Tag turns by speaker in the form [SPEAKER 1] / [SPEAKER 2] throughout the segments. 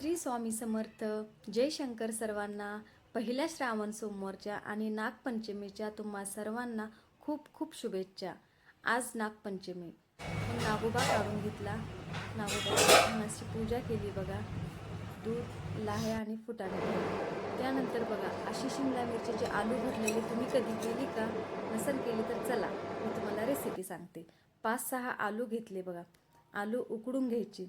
[SPEAKER 1] श्री स्वामी समर्थ. जय शंकर सर्वांना. पहिल्या श्रावण सोमवारच्या आणि नागपंचमीच्या तुम्हा सर्वांना खूप खूप शुभेच्छा. आज नागपंचमी. नागोबा काढून घेतला. नागोबाची अशी पूजा केली बघा. दूध, लाह्या आणि फुटाणे घेतले. त्यानंतर बघा अशी शिमला मिरचीचे आलू भरलेले तुम्ही कधी केली का? नसेल केली तर चला मी तुम्हाला रेसिपी सांगते. 5-6 आलू घेतले बघा. आलू उकडून घ्यायची.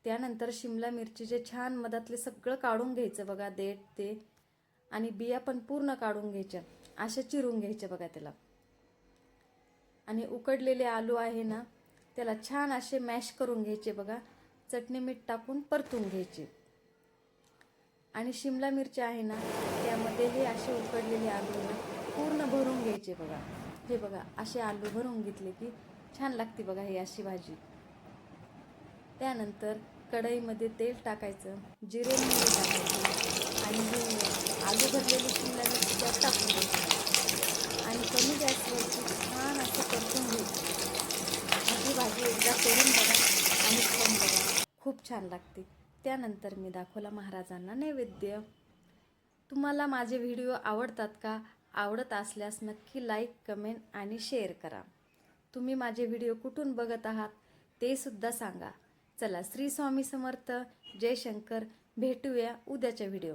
[SPEAKER 1] त्यानंतर शिमला मिरचीचे छान मधातले सगळं काढून घ्यायचं बघा, देठ ते आणि बिया पण पूर्ण काढून घ्यायच्या. अशा चिरून घ्यायच्या बघा त्याला. आणि उकडलेले आलू आहे ना त्याला छान असे मॅश करून घ्यायचे बघा. चटणी मीठ टाकून परतून घ्यायचे. आणि शिमला मिरची आहे ना त्यामध्ये हे असे उकडलेले आलू ना पूर्ण भरून घ्यायचे बघा. हे बघा असे आलू भरून घेतले की छान लागते बघा ही अशी भाजी. त्यानंतर कढईमध्ये तेल टाकायचं, जिरे मोहरी टाकायचं आणि हे आलू भरलेली शिमला मिरची त्यात टाकून द्यायची आणि कमी गॅसवरती छान असं परतून घ्यायची. ही भाजी एकदा करून बघा आणि खाऊन बघा, खूप छान लागते. त्यानंतर मी दाखवला महाराजांना नैवेद्य. तुम्हाला माझे व्हिडिओ आवडतात का? आवडत असल्यास नक्की लाईक, कमेंट आणि शेअर करा. तुम्ही माझे व्हिडिओ कुठून बघत आहात ते सुद्धा सांगा. चला, श्री स्वामी समर्थ. जय शंकर. भेटूया उद्याच्या व्हिडिओ.